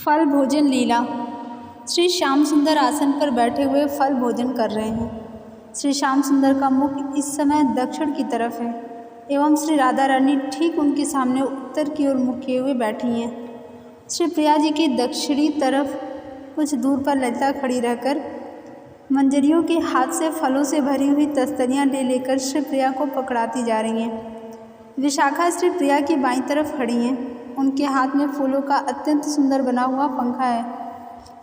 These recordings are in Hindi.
फल भोजन लीला। श्री श्याम सुंदर आसन पर बैठे हुए फल भोजन कर रहे हैं। श्री श्याम सुंदर का मुख इस समय दक्षिण की तरफ है एवं श्री राधा रानी ठीक उनके सामने उत्तर की ओर मुख किए हुए बैठी हैं। श्री प्रिया जी की दक्षिणी तरफ कुछ दूर पर ललिता खड़ी रहकर मंजरियों के हाथ से फलों से भरी हुई तस्तरियाँ लेकर श्री प्रिया को पकड़ाती जा रही हैं। विशाखा श्री प्रिया की बाईं तरफ खड़ी हैं। उनके हाथ में फूलों का अत्यंत सुंदर बना हुआ पंखा है।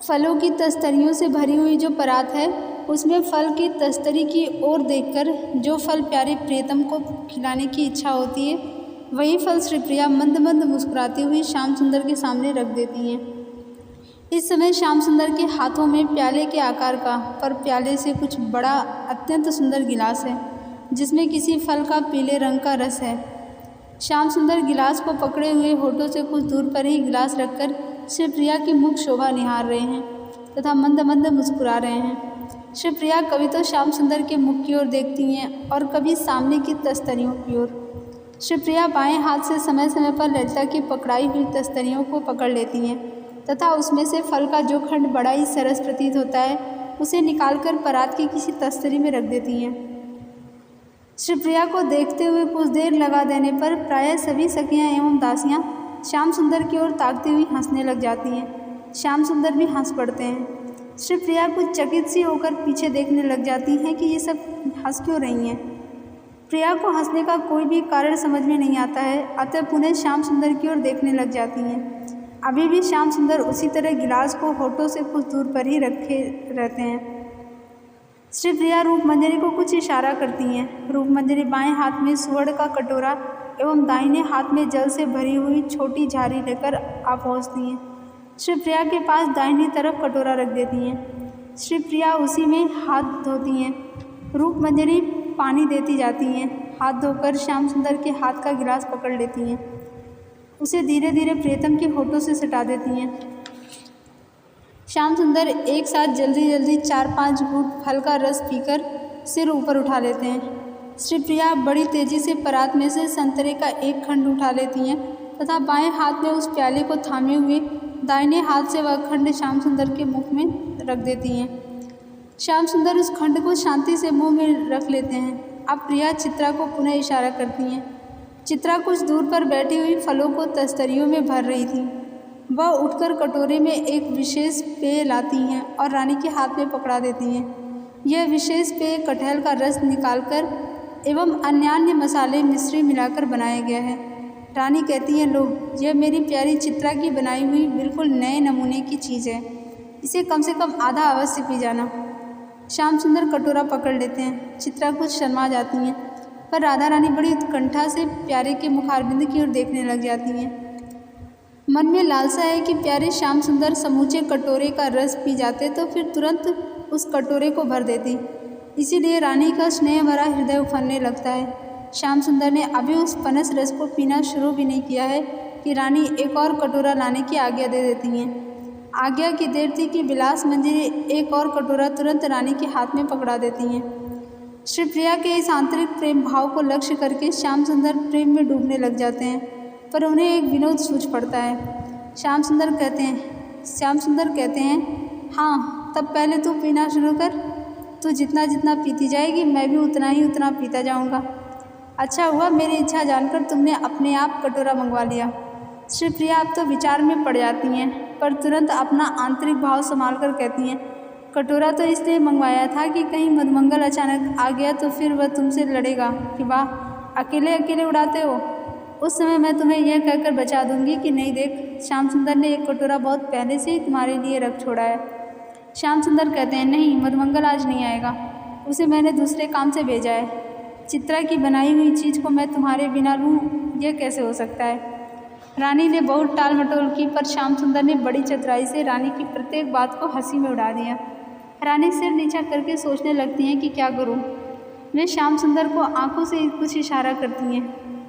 फलों की तस्तरियों से भरी हुई जो परात है उसमें फल की तस्तरी की ओर देखकर जो फल प्यारे प्रियतम को खिलाने की इच्छा होती है वही फल श्री प्रिया मंद मंद मुस्कुराती हुई श्याम सुंदर के सामने रख देती हैं। इस समय श्याम सुंदर के हाथों में प्याले के आकार का पर प्याले से कुछ बड़ा अत्यंत सुंदर गिलास है जिसमें किसी फल का पीले रंग का रस है। श्याम सुंदर गिलास को पकड़े हुए होठों से कुछ दूर पर ही गिलास रखकर श्री प्रिया की मुख शोभा निहार रहे हैं तथा मंद मंद मुस्कुरा रहे हैं। श्री प्रिया कभी तो श्याम सुंदर के मुख की ओर देखती हैं और कभी सामने की तस्तरियों की ओर। श्री प्रिया बाएं हाथ से समय समय पर ललिता की पकड़ाई हुई तस्तरियों को पकड़ लेती हैं तथा उसमें से फल का जो खंड बड़ा ही सरस प्रतीत होता है उसे निकालकर परात की किसी तस्तरी में रख देती हैं। श्री प्रिया को देखते हुए कुछ देर लगा देने पर प्रायः सभी सखियाँ एवं दासियाँ श्याम सुंदर की ओर ताकती हुई हंसने लग जाती हैं। श्याम सुंदर भी हंस पड़ते हैं। श्री प्रिया कुछ चकित सी होकर पीछे देखने लग जाती हैं कि ये सब हंस क्यों रही हैं। प्रिया को हंसने का कोई भी कारण समझ में नहीं आता है, अतः पुनः श्याम सुंदर की ओर देखने लग जाती हैं। अभी भी श्याम सुंदर उसी तरह गिलास को होठों से कुछ दूर पर ही रखे रहते हैं। श्री प्रिया रूपमंजरी को कुछ इशारा करती हैं। रूपमंजरी बाएं हाथ में सुवर्ण का कटोरा एवं दाहिने हाथ में जल से भरी हुई छोटी झारी लेकर आ पहुँचती हैं। श्री प्रिया के पास दाहिनी तरफ कटोरा रख देती हैं। श्री प्रिया उसी में हाथ धोती हैं। रूपमंजरी पानी देती जाती हैं। हाथ धोकर श्याम सुंदर के हाथ का गिलास पकड़ लेती हैं। उसे धीरे धीरे प्रियतम के होठों से सटा देती हैं। श्याम सुंदर एक साथ जल्दी जल्दी 4-5 घूंट फल का रस पीकर सिर ऊपर उठा लेते हैं। श्री प्रिया बड़ी तेजी से परात में से संतरे का एक खंड उठा लेती हैं तथा बाएं हाथ में उस प्याले को थामे हुए दाहिने हाथ से वह खंड श्याम सुंदर के मुख में रख देती हैं। श्याम सुंदर उस खंड को शांति से मुंह में रख लेते हैं। अब प्रिया चित्रा को पुनः इशारा करती हैं। चित्रा कुछ दूर पर बैठी हुई फलों को तस्तरियों में भर रही थी। वह उठकर कटोरे में एक विशेष पेय लाती हैं और रानी के हाथ में पकड़ा देती हैं। यह विशेष पेय कटहल का रस निकालकर एवं अन्य मसाले मिश्री मिलाकर बनाया गया है। रानी कहती हैं, लो, यह मेरी प्यारी चित्रा की बनाई हुई बिल्कुल नए नमूने की चीज़ है। इसे कम से कम आधा अवश्य पी जाना। श्याम सुंदर कटोरा पकड़ लेते हैं। चित्रा कुछ शर्मा जाती हैं पर राधा रानी बड़ी उत्कंठा से प्यारे के मुखारबिंद की ओर देखने लग जाती हैं। मन में लालसा है कि प्यारे श्याम सुंदर समूचे कटोरे का रस पी जाते तो फिर तुरंत उस कटोरे को भर देती। इसीलिए रानी का स्नेह भरा हृदय उफरने लगता है। श्याम सुंदर ने अभी उस पनस रस को पीना शुरू भी नहीं किया है कि रानी एक और कटोरा लाने की आज्ञा दे देती हैं। आज्ञा की देर थी कि विलास मंजरी एक और कटोरा तुरंत रानी के हाथ में पकड़ा देती हैं। श्री प्रिया के इस आंतरिक प्रेम भाव को लक्ष्य करके श्याम सुंदर प्रेम में डूबने लग जाते हैं, पर उन्हें एक विनोद सूझ पड़ता है। श्याम सुंदर कहते हैं, हाँ, तब पहले तू पीना शुरू कर। तू जितना जितना पीती जाएगी मैं भी उतना पीता जाऊंगा। अच्छा हुआ मेरी इच्छा जानकर तुमने अपने आप कटोरा मंगवा लिया। श्री प्रिया अब तो विचार में पड़ जाती हैं, पर तुरंत अपना आंतरिक भाव संभाल कर कहती हैं, कटोरा तो इसलिए मंगवाया था कि कहीं मधुमंगल अचानक आ गया तो फिर वह तुमसे लड़ेगा कि वाह, अकेले अकेले उड़ाते हो। उस समय मैं तुम्हें यह कहकर बचा दूंगी कि नहीं, देख, श्याम सुंदर ने एक कटोरा बहुत पहले से ही तुम्हारे लिए रख छोड़ा है। श्याम सुंदर कहते हैं, नहीं, मधुमंगल आज नहीं आएगा, उसे मैंने दूसरे काम से भेजा है। चित्रा की बनाई हुई चीज़ को मैं तुम्हारे बिना लूँ, यह कैसे हो सकता है। रानी ने बहुत टाल मटोल की, पर श्याम सुंदर ने बड़ी चतुराई से रानी की प्रत्येक बात को हंसी में उड़ा दिया। रानी सिर नीचा करके सोचने लगती हैं कि क्या करूँ। वे श्याम सुंदर को आंखों से कुछ इशारा करती हैं,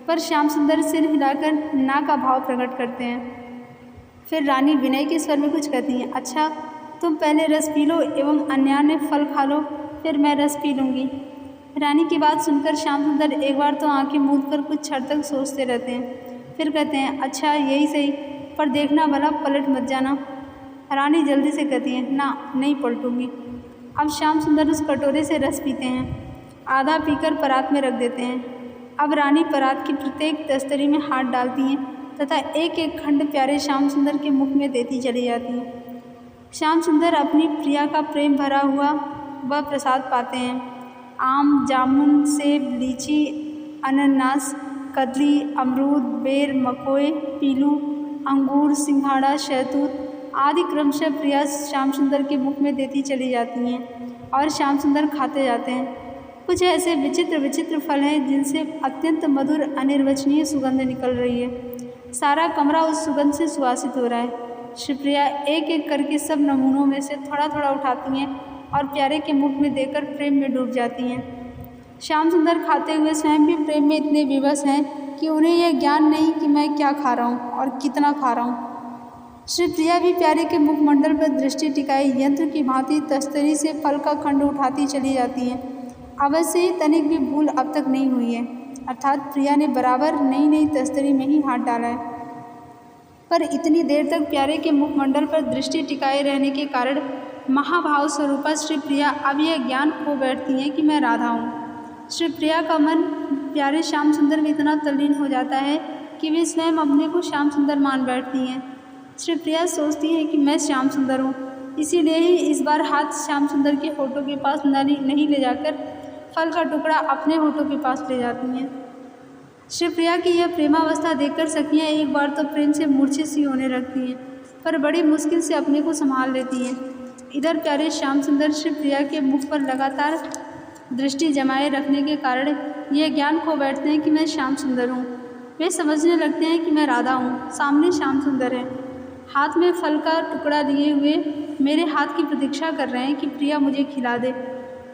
पर श्याम सुंदर सिर हिलाकर ना का भाव प्रकट करते हैं। फिर रानी विनय के स्वर में कुछ कहती हैं, अच्छा, तुम पहले रस पी लो एवं अन्य फल खा लो, फिर मैं रस पी लूँगी। रानी की बात सुनकर श्याम सुंदर एक बार तो आंखें मूंद कर कुछ क्षण तक सोचते रहते हैं। फिर कहते हैं, अच्छा, यही सही, पर देखना भला पलट मत जाना। रानी जल्दी से कहती है, ना नहीं पलटूंगी। अब श्याम सुंदर उस कटोरे से रस पीते हैं, आधा पीकर परात में रख देते हैं। अब रानी परात की प्रत्येक तस्तरी में हाथ डालती हैं तथा एक एक खंड प्यारे श्याम सुंदर के मुख में देती चली जाती हैं। श्याम सुंदर अपनी प्रिया का प्रेम भरा हुआ वह प्रसाद पाते हैं। आम, जामुन, सेब, लीची, अनानास, कदली, अमरूद, बेर, मकोए, पीलू, अंगूर, सिंघाड़ा, शहतूत आदि क्रमशः प्रिया श्याम सुंदर के मुख में देती चली जाती हैं और श्याम सुंदर खाते जाते हैं। कुछ ऐसे विचित्र विचित्र फल हैं जिनसे अत्यंत मधुर अनिर्वचनीय सुगंध निकल रही है। सारा कमरा उस सुगंध से सुवासित हो रहा है। शिवप्रिया एक एक करके सब नमूनों में से थोड़ा थोड़ा उठाती हैं और प्यारे के मुख में देकर प्रेम में डूब जाती हैं। श्याम सुंदर खाते हुए स्वयं भी प्रेम में इतने विवश हैं कि उन्हें यह ज्ञान नहीं कि मैं क्या खा रहा हूँ और कितना खा रहा हूँ। शिवप्रिया भी प्यारे के मुखमंडल पर दृष्टि टिकाई यंत्र की भांति तस्तरी से फल का खंड उठाती चली जाती हैं। अवश्य ही तनिक भी भूल अब तक नहीं हुई है, अर्थात प्रिया ने बराबर नई नई तस्तरी में ही हाथ डाला है। पर इतनी देर तक प्यारे के मुखमंडल पर दृष्टि टिकाए रहने के कारण महाभाव स्वरूपा श्री प्रिया अब यह ज्ञान खो बैठती हैं कि मैं राधा हूँ। श्री प्रिया का मन प्यारे श्याम सुंदर में इतना तल्लीन हो जाता है कि वे स्वयं अपने को श्याम सुंदर मान बैठती हैं। श्री प्रिया सोचती हैं कि मैं श्याम सुंदर हूँ, इसीलिए ही इस बार हाथ श्याम सुंदर के होठों के पास नहीं ले जाकर फल का टुकड़ा अपने होठों के पास ले जाती हैं। शिवप्रिया की यह प्रेमावस्था देखकर सखियाँ एक बार तो प्रेम से मूर्छित सी होने लगती हैं, पर बड़ी मुश्किल से अपने को संभाल लेती हैं। इधर प्यारे श्याम सुंदर शिवप्रिया के मुख पर लगातार दृष्टि जमाए रखने के कारण यह ज्ञान खो बैठते हैं कि मैं श्याम सुंदर हूँ। वे समझने लगते हैं कि मैं राधा हूँ, सामने श्याम सुंदर है, हाथ में फल का टुकड़ा लिए हुए मेरे हाथ की प्रतीक्षा कर रहे हैं कि प्रिया मुझे खिला दे।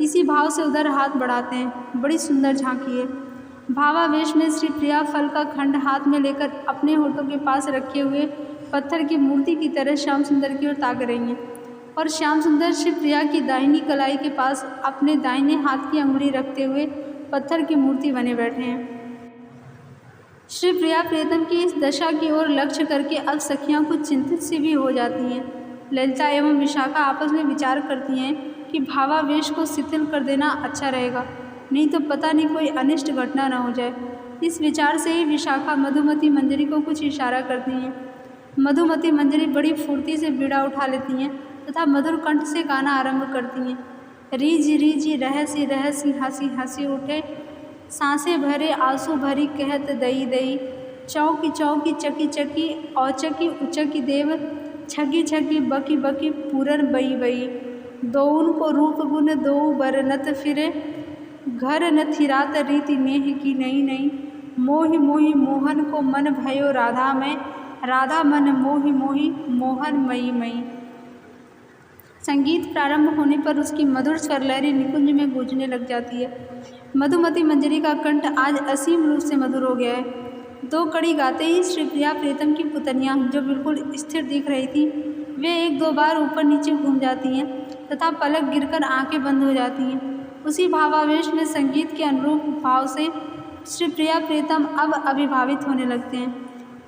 इसी भाव से उधर हाथ बढ़ाते हैं। बड़ी सुंदर झांकी है। भावावेश में श्री प्रिया फल का खंड हाथ में लेकर अपने होठों के पास रखे हुए पत्थर की मूर्ति की तरह श्याम सुंदर की ओर ताक रही हैं और श्याम सुंदर श्री प्रिया की दाहिनी कलाई के पास अपने दाहिने हाथ की अंगुली रखते हुए पत्थर की मूर्ति बने बैठे हैं। श्री प्रिया प्रियतम की इस दशा की ओर लक्ष्य करके अब सखियाँ कुछ चिंतित सी भी हो जाती हैं। ललिता एवं विशाखा आपस में विचार करती हैं कि भावावेश को शिथिल कर देना अच्छा रहेगा, नहीं तो पता नहीं कोई अनिष्ट घटना न हो जाए। इस विचार से ही विशाखा मधुमती मंजरी को कुछ इशारा करती हैं। मधुमती मंजरी बड़ी फुर्ती से बीड़ा उठा लेती हैं तथा मधुर कंठ से गाना आरंभ करती हैं। रीझ रीझ रहसी रहसी हंसी हंसी उठे, सांसें भरे आंसू भरी कहत दई दई, चौकी चौकी चकी चकी औचकी उचकी देव, छगी छगी बकी बकी पूरन बई बई, दोउन को रूप गुण दो बरनत फिरे, घर न थिरात रीति नेह की नई नई, मोहि मोहि मोहन को मन भयो राधा में, राधा मन मोहि मोहि मोहन मई मई। संगीत प्रारंभ होने पर उसकी मधुर स्वर लहरी निकुंज में गूंजने लग जाती है। मधुमती मंजरी का कंठ आज असीम रूप से मधुर हो गया है। दो कड़ी गाते ही श्री प्रिया प्रीतम की पुतनियाँ जो बिल्कुल स्थिर दिख रही थी, वे एक दो बार ऊपर नीचे घूम जाती हैं तथा पलक गिरकर आंखें बंद हो जाती हैं। उसी भावावेश में संगीत के अनुरूप भाव से श्री प्रिया प्रीतम अब अभिभावित होने लगते हैं।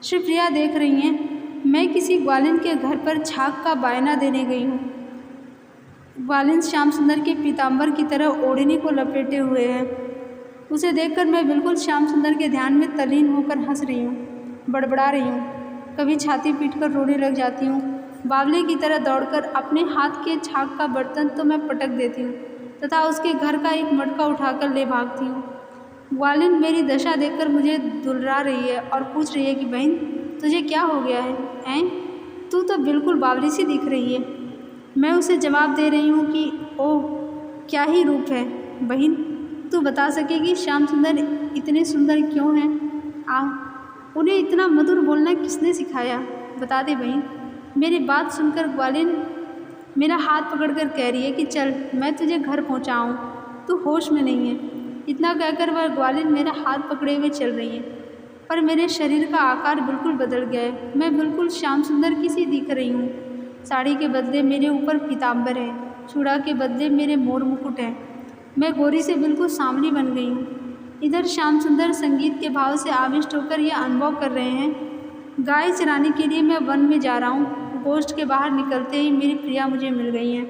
श्री प्रिया देख रही हैं, मैं किसी ग्वालिन के घर पर छाक का बायना देने गई हूँ। ग्वालिन श्याम सुंदर के पीताम्बर की तरह ओढ़नी को लपेटे हुए है। उसे देखकर मैं बिल्कुल श्याम सुंदर के ध्यान में तल्लीन होकर हंस रही हूँ, बड़बड़ा रही हूँ, कभी छाती पीटकर रोने लग जाती हूँ। बावले की तरह दौड़कर अपने हाथ के छाक का बर्तन तो मैं पटक देती हूँ तथा उसके घर का एक मटका उठाकर ले भागती हूँ। ग्वालिन मेरी दशा देखकर मुझे दुलरा रही है और पूछ रही है कि बहन तुझे क्या हो गया है? तू तो बिल्कुल बावली सी दिख रही है। मैं उसे जवाब दे रही हूँ कि ओह क्या ही रूप है बहन, तू बता सकेगी श्याम सुंदर इतने सुंदर क्यों हैं? उन्हें इतना मधुर बोलना किसने सिखाया? बता दे बहन। मेरी बात सुनकर ग्वालिन मेरा हाथ पकड़कर कह रही है कि चल मैं तुझे घर पहुँचाऊँ, तू होश में नहीं है। इतना कहकर वह ग्वालिन मेरा हाथ पकड़े हुए चल रही है, पर मेरे शरीर का आकार बिल्कुल बदल गया है। मैं बिल्कुल श्याम सुंदर की सी दिख रही हूँ। साड़ी के बदले मेरे ऊपर पीताम्बर है, चूड़ा के बदले मेरे मोर मुकुट है। मैं गोरी से बिल्कुल सांवली बन गई हूँ। इधर श्याम सुंदर संगीत के भाव से आविष्ट होकर यह अनुभव कर रहे हैं, गाय चराने के लिए मैं वन में जा रहा हूँ। गोष्ठ के बाहर निकलते ही मेरी प्रिया मुझे मिल गई हैं।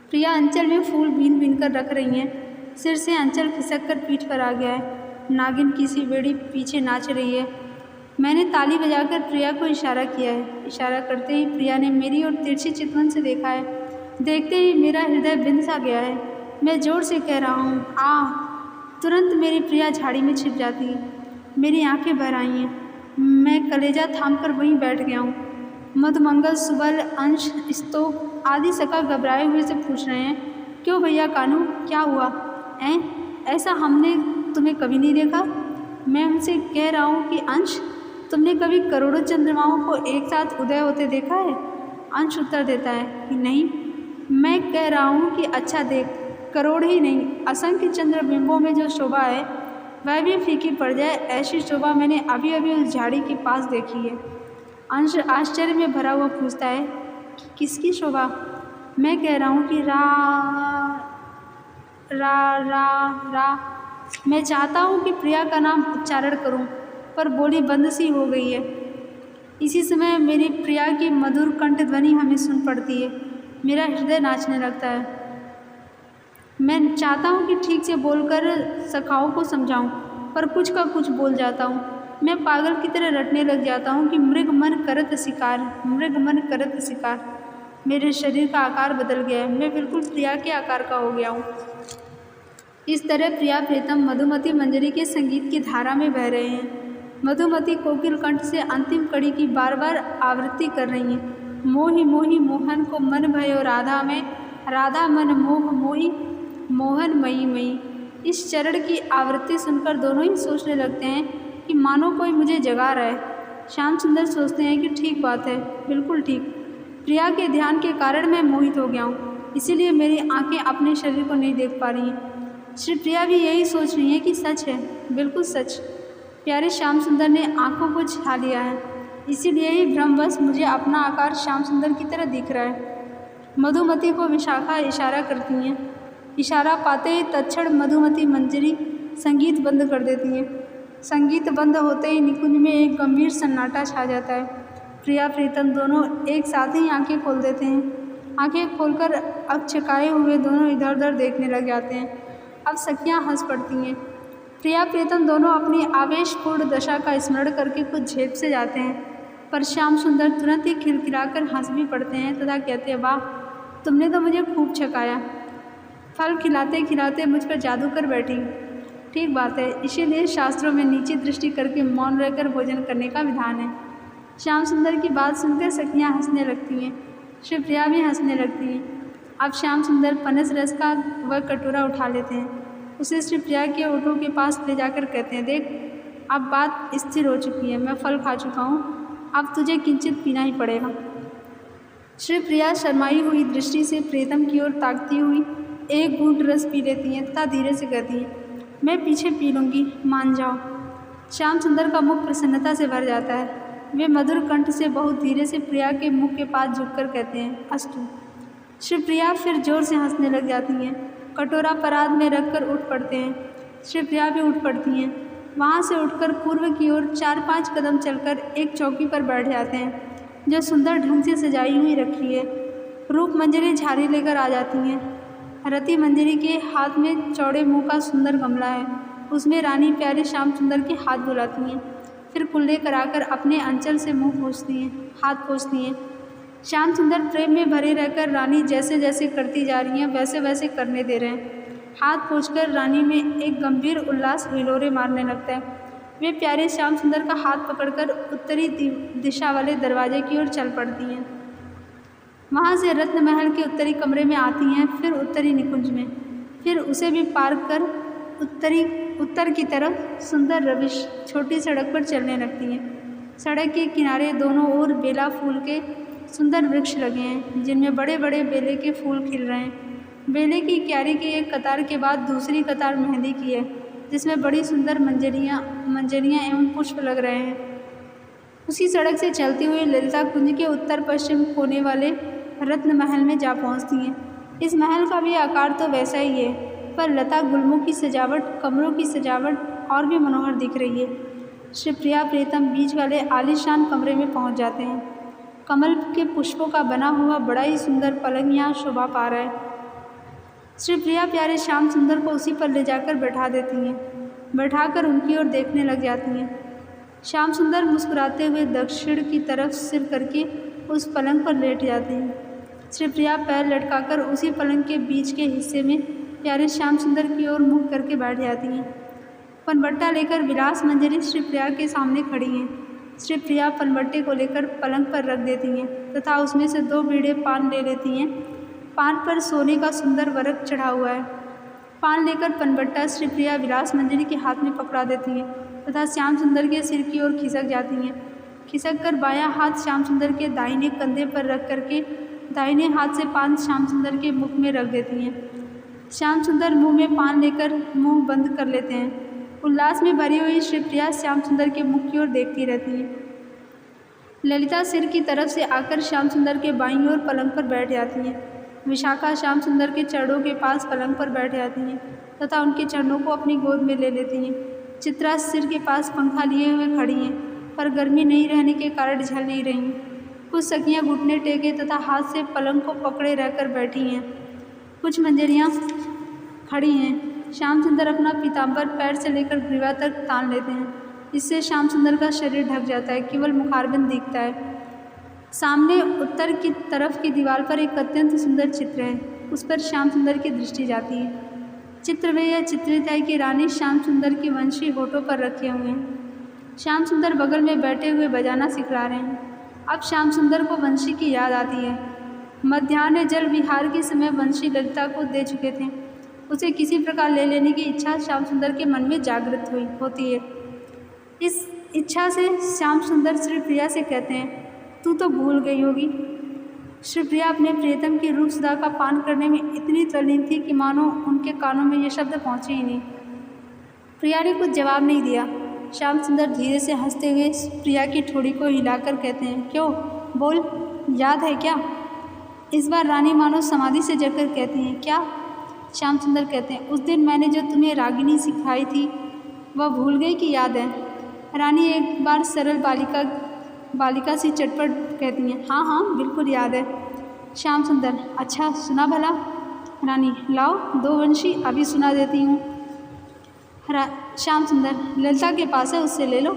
प्रिया अंचल में फूल बीन बीन कर रख रही हैं। सिर से अंचल खिसक कर पीठ पर आ गया है। नागिन की सी बेड़ी पीछे नाच रही है। मैंने ताली बजाकर प्रिया को इशारा किया है। इशारा करते ही प्रिया ने मेरी ओर तिरछी चितवन से देखा है। देखते ही मेरा हृदय बिंद सा गया है। मैं जोर से कह रहा हूँ, आ। तुरंत मेरी प्रिया झाड़ी में छिप जाती है। मेरी आंखें भर आई हैं। मैं कलेजा थाम कर वहीं बैठ गया हूँ। मधुमंगल, सुबल, अंश, स्तोक आदि सखा घबराए हुए से पूछ रहे हैं, क्यों भैया कानू, क्या हुआ? ऐसा हमने तुम्हें कभी नहीं देखा। मैं उनसे कह रहा हूँ कि अंश, तुमने कभी करोड़ों चंद्रमाओं को एक साथ उदय होते देखा है? अंश उत्तर देता है कि नहीं। मैं कह रहा हूँ कि अच्छा देख, करोड़ ही नहीं, असंख्य चंद्रबिंबों में जो शोभा है वह भी फीकी पड़ जाए, ऐसी शोभा मैंने अभी अभी उस झाड़ी के पास देखी है। अंश आश्चर्य में भरा हुआ पूछता है कि किसकी शोभा? मैं कह रहा हूँ कि रा रा रा रा। मैं चाहता हूँ कि प्रिया का नाम उच्चारण करूँ, पर बोली बंद सी हो गई है। इसी समय मेरी प्रिया की मधुर कंठ ध्वनि हमें सुन पड़ती है। मेरा हृदय नाचने लगता है। मैं चाहता हूँ कि ठीक से बोलकर सखाओं को समझाऊँ, पर कुछ का कुछ बोल जाता हूँ। मैं पागल की तरह रटने लग जाता हूँ कि मृग मन करत शिकार, मृग मन करत शिकार। मेरे शरीर का आकार बदल गया है। मैं बिल्कुल प्रिया के आकार का हो गया हूँ। इस तरह प्रिया प्रीतम मधुमती मंजरी के संगीत की धारा में बह रहे हैं। मधुमती कोकिल कंठ से अंतिम कड़ी की बार बार आवृत्ति कर रही हैं। मोहि मोहि मोहन को मन भयो राधा में, राधा मन मोह मोहि मोहन मई मई। इस चरण की आवृत्ति सुनकर दोनों ही सोचने लगते हैं कि मानो कोई मुझे जगा रहा है। श्याम सुंदर सोचते हैं कि ठीक बात है, बिल्कुल ठीक। प्रिया के ध्यान के कारण मैं मोहित हो गया हूँ, इसीलिए मेरी आंखें अपने शरीर को नहीं देख पा रही हैं। श्री प्रिया भी यही सोच रही है कि सच है, बिल्कुल सच। प्यारे श्याम सुंदर ने आंखों को छा लिया है, इसीलिए ही भ्रमवश मुझे अपना आकार श्याम सुंदर की तरह दिख रहा है। मधुमती को विशाखा इशारा करती हैं। इशारा पाते ही तत्क्षण मधुमती मंजरी संगीत बंद कर देती हैं। संगीत बंद होते ही निकुंज में एक गंभीर सन्नाटा छा जाता है। प्रिया प्रीतम दोनों एक साथ ही आंखें खोल देते हैं। आंखें खोलकर अकछकाए हुए दोनों इधर उधर देखने लग जाते हैं। अब सखियाँ हंस पड़ती हैं। प्रिया प्रीतम दोनों अपनी आवेशपूर्ण दशा का स्मरण करके कुछ झेप से जाते हैं, पर श्याम सुंदर तुरंत ही खिलखिलाकर हंस भी पड़ते हैं तथा कहते हैं, वाह, तुमने तो मुझे खूब छकाया। फल खिलाते खिलाते मुझ पर जादू कर बैठी। ठीक बात है, इसीलिए शास्त्रों में नीची दृष्टि करके मौन रहकर भोजन करने का विधान है। श्याम सुंदर की बात सुनकर सखियाँ हंसने लगती हैं। श्री प्रिया भी हंसने लगती हैं। अब श्याम सुंदर पनस रस का वह कटोरा उठा लेते हैं। उसे श्री प्रिया के ओठों के पास ले जाकर कहते हैं, देख, अब बात स्थिर हो चुकी है। मैं फल खा चुका हूँ, अब तुझे किंचित पीना ही पड़ेगा। श्री प्रिया शर्माई हुई दृष्टि से प्रीतम की ओर ताकती हुई एक घूंट रस पी लेती हैं तथा धीरे से कहती हैं, मैं पीछे पी लूँगी, मान जाओ। श्याम सुंदर का मुख प्रसन्नता से भर जाता है। वे मधुर कंठ से बहुत धीरे से प्रिया के मुख के पास झुककर कहते हैं, अस्तु। श्री प्रिया फिर जोर से हंसने लग जाती हैं। कटोरा परात में रखकर उठ पड़ते हैं। श्री प्रिया भी उठ पड़ती हैं। वहाँ से उठकर पूर्व की ओर 4-5 कदम चलकर एक चौकी पर बैठ जाते हैं, जो सुंदर ढंग से सजाई हुई रखी है। रूप मंजरी झाड़ी लेकर आ जाती हैं। रति मंजरी के हाथ में चौड़े मुंह का सुंदर गमला है, उसमें रानी प्यारे श्याम सुंदर के हाथ बुलाती हैं, फिर कुल्ले कराकर अपने अंचल से मुंह पोंछती हैं, हाथ पोंछती हैं। श्याम सुंदर प्रेम में भरे रहकर रानी जैसे जैसे करती जा रही हैं वैसे वैसे करने दे रहे हैं। हाथ पोंछकर रानी में एक गंभीर उल्लास हिलोरे मारने लगता है। वे प्यारे श्याम सुंदर का हाथ पकड़कर उत्तरी दिशा वाले दरवाजे की ओर चल पड़ती हैं। वहाँ से रत्न महल के उत्तरी कमरे में आती हैं, फिर उत्तरी निकुंज में, फिर उसे भी पार कर उत्तर की तरफ सुंदर रविश छोटी सड़क पर चलने लगती हैं। सड़क के किनारे दोनों ओर बेला फूल के सुंदर वृक्ष लगे हैं, जिनमें बड़े बड़े बेले के फूल खिल रहे हैं। बेले की क्यारी की एक कतार के बाद दूसरी कतार मेहंदी की है, जिसमें बड़ी सुंदर मंजरियाँ एवं पुष्प लग रहे हैं। उसी सड़क से चलती हुई ललिता कुंज के उत्तर पश्चिम कोने वाले रत्न महल में जा पहुंचती हैं। इस महल का भी आकार तो वैसा ही है, पर लता गुल्मों की सजावट, कमरों की सजावट और भी मनोहर दिख रही है। श्री प्रिया प्रीतम बीच वाले आलीशान कमरे में पहुंच जाते हैं। कमल के पुष्पों का बना हुआ बड़ा ही सुंदर पलंग यहाँ शोभा पा रहा है। श्री प्रिया प्यारे श्याम सुंदर को उसी पर ले जाकर बैठा देती हैं, बैठाकर उनकी ओर देखने लग जाती हैं। श्याम सुंदर मुस्कुराते हुए दक्षिण की तरफ सिर करके उस पलंग पर लेट जाते हैं। श्री प्रिया पैर लटकाकर उसी पलंग के बीच के हिस्से में प्यारे श्याम सुंदर की ओर मुँह करके बैठ जाती हैं। पनबट्टा लेकर विलास मंजरी श्री प्रिया के सामने खड़ी हैं। श्री प्रिया पनबट्टे को लेकर पलंग पर रख देती हैं तथा उसमें से 2 बीड़े पान ले लेती हैं। पान पर सोने का सुंदर वर्क चढ़ा हुआ है। पान लेकर पनबट्टा श्री प्रिया विलास मंजरी के हाथ में पकड़ा देती हैं तथा श्याम सुंदर के सिर की ओर खिसक जाती हैं। खिसक कर बायां हाथ श्याम सुंदर के दाहिने कंधे पर रख करके दाहिने हाथ से पान श्याम सुंदर के मुख में रख देती हैं। श्याम सुंदर मुंह में पान लेकर मुंह बंद कर लेते हैं। उल्लास में भरी हुई श्री प्रिया श्याम सुंदर के मुख की ओर देखती रहती है। ललिता सिर की तरफ से आकर श्याम सुंदर के बाईं ओर पलंग पर बैठ जाती हैं। विशाखा श्याम सुंदर के चरणों के पास पलंग पर बैठ जाती हैं तथा उनके चरणों को अपनी गोद में ले लेती हैं। चित्रा सिर के पास पंखा लिए हुए खड़ी हैं, पर गर्मी नहीं रहने के कारण झल नहीं रही। कुछ सखियाँ घुटने टेके तथा हाथ से पलंग को पकड़े रहकर बैठी हैं। कुछ मंजरियाँ खड़ी हैं। श्याम सुंदर अपना पीताम्बर पैर से लेकर ग्रीवा तक तान लेते हैं। इससे श्याम सुंदर का शरीर ढक जाता है, केवल मुखारबिंद दिखता है। सामने उत्तर की तरफ की दीवार पर एक अत्यंत सुंदर चित्र है। उस पर श्याम सुंदर की दृष्टि जाती है। चित्र में यह चित्रित है कि रानी श्याम सुंदर की वंशी होठों पर रखे हुए हैं। श्याम सुंदर बगल में बैठे हुए बजाना सिखला रहे हैं। अब श्याम सुंदर को वंशी की याद आती है। मध्याह्न जल विहार के समय वंशी ललिता को दे चुके थे। उसे किसी प्रकार ले लेने की इच्छा श्याम सुंदर के मन में जागृत होती है। इस इच्छा से श्याम सुंदर श्री प्रिया से कहते हैं, तू तो भूल गई होगी। श्री प्रिया अपने प्रियतम की रूप सुधा का पान करने में इतनी तल्लीन थी कि मानो उनके कानों में ये शब्द पहुँचे ही नहीं। प्रिया ने कुछ जवाब नहीं दिया। श्याम सुंदर धीरे से हंसते हुए प्रिया की ठोड़ी को हिलाकर कहते हैं, क्यों, बोल, याद है क्या? इस बार रानी मानो समाधि से जगकर कहती हैं, क्या? श्याम सुंदर कहते हैं, उस दिन मैंने जो तुम्हें रागिनी सिखाई थी वह भूल गई कि याद है? रानी एक बार सरल बालिका सी चटपट कहती हैं, हाँ हाँ बिल्कुल याद है। श्याम सुंदर, अच्छा सुना भला। रानी, लाओ 2 वंशी अभी सुना देती हूँ। श्याम सुंदर, ललिता के पास है, उससे ले लो।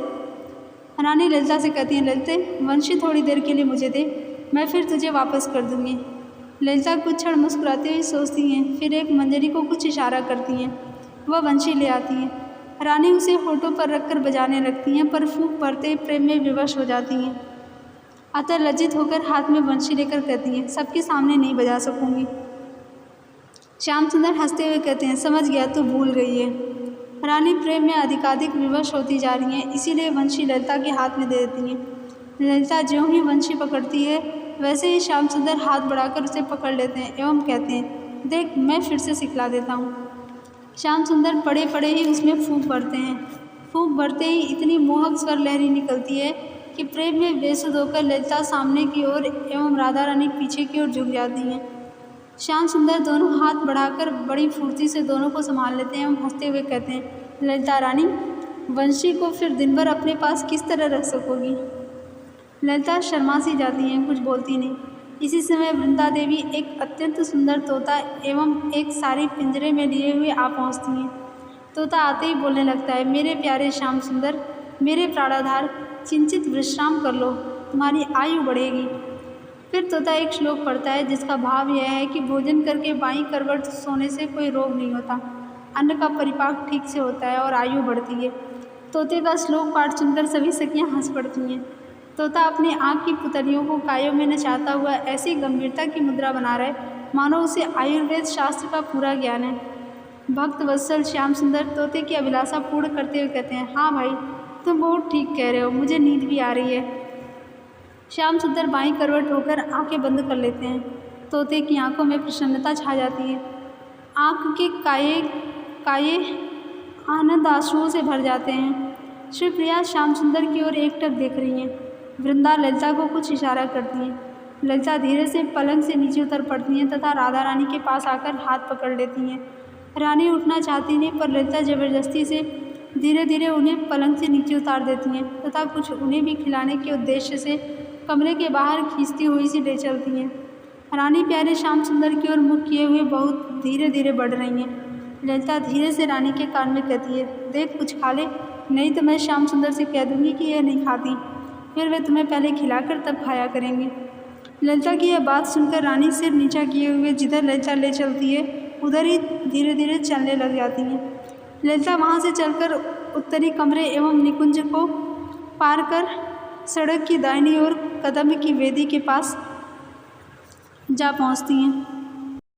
रानी ललिता से कहती हैं, ललिते वंशी थोड़ी देर के लिए मुझे दे, मैं फिर तुझे वापस कर दूँगी। ललिता कुछ क्षण मुस्कुराती हुई सोचती हैं, फिर एक मंजरी को कुछ इशारा करती हैं। वह वंशी ले आती हैं। रानी उसे होठों पर रखकर बजाने लगती हैं, पर फूंक भरते प्रेम में विवश हो जाती हैं। अतः लज्जित होकर हाथ में वंशी लेकर कहती हैं, सबके सामने नहीं बजा सकूंगी। श्याम सुंदर हंसते हुए कहते हैं, समझ गया, तू भूल गई है। रानी प्रेम में अधिकाधिक विवश होती जा रही हैं, इसीलिए वंशी ललिता के हाथ में दे देती हैं। ललिता ज्यों ही वंशी पकड़ती है वैसे ही श्याम सुंदर हाथ बढ़ाकर उसे पकड़ लेते हैं एवं कहते हैं, देख मैं फिर से सिखला देता हूँ। श्याम सुंदर पड़े पड़े ही उसमें फूंक भरते हैं। फूंक भरते ही इतनी मोहक स्वर लहरी निकलती है कि प्रेम में बेसुध होकर ललिता सामने की ओर एवं राधा रानी पीछे की ओर झुक जाती हैं। श्याम सुंदर दोनों हाथ बढ़ाकर बड़ी फुर्ती से दोनों को संभाल लेते हैं एवं हंसते हुए कहते हैं, ललिता रानी, वंशी को फिर दिन भर अपने पास किस तरह रख सकोगी? ललिता शर्मा सी जाती हैं, कुछ बोलती नहीं। इसी समय वृंदा देवी एक अत्यंत सुंदर तोता एवं एक सारी पिंजरे में लिए हुए आ पहुँचती हैं। तोता आते ही बोलने लगता है, मेरे प्यारे श्याम सुंदर, मेरे प्राणाधार, किंचित विश्राम कर लो, तुम्हारी आयु बढ़ेगी। फिर तोता एक श्लोक पढ़ता है जिसका भाव यह है कि भोजन करके बाईं करवट सोने से कोई रोग नहीं होता, अन्न का परिपाक ठीक से होता है और आयु बढ़ती है। तोते का श्लोक पाठ सुनकर सभी सखियाँ हंस पड़ती हैं। तोता अपनी आँख की पुतलियों को कायों में नचाता हुआ ऐसी गंभीरता की मुद्रा बना रहा है मानो उसे आयुर्वेद शास्त्र का पूरा ज्ञान है। भक्त वत्सल श्याम सुंदर तोते की अभिलाषा पूर्ण करते हुए कहते हैं, हाँ भाई, तुम बहुत ठीक कह रहे हो, मुझे नींद भी आ रही है। श्याम सुंदर बाईं करवट होकर आंखें बंद कर लेते हैं। तोते की आंखों में प्रसन्नता छा जाती है। आँख के काये आनंद आंसुओं से भर जाते हैं। श्री प्रिया श्याम सुंदर की ओर एकटक देख रही हैं। वृंदा ललिता को कुछ इशारा करती हैं। ललिता धीरे से पलंग से नीचे उतर पड़ती हैं तथा राधा रानी के पास आकर हाथ पकड़ लेती हैं। रानी उठना चाहती नहीं, पर ललिता जबरदस्ती से धीरे धीरे उन्हें पलंग से नीचे उतार देती हैं तथा कुछ उन्हें भी खिलाने के उद्देश्य से कमरे के बाहर खींचती हुई सी ले चलती हैं। रानी प्यारे श्याम सुंदर की ओर मुख किए हुए बहुत धीरे धीरे बढ़ रही हैं। ललिता धीरे से रानी के कान में कहती है, देख कुछ खा ले, नहीं तो मैं श्याम सुंदर से कह दूंगी कि यह नहीं खाती, फिर वे तुम्हें पहले खिलाकर तब खाया करेंगे। ललिता की यह बात सुनकर रानी सिर नीचा किए हुए जिधर ललिता ले चलती है उधर ही धीरे धीरे चलने लग जाती हैं। ललिता वहाँ से चलकर उत्तरी कमरे एवं निकुंज को पार कर सड़क की दाहिनी ओर कदम की वेदी के पास जा पहुँचती हैं।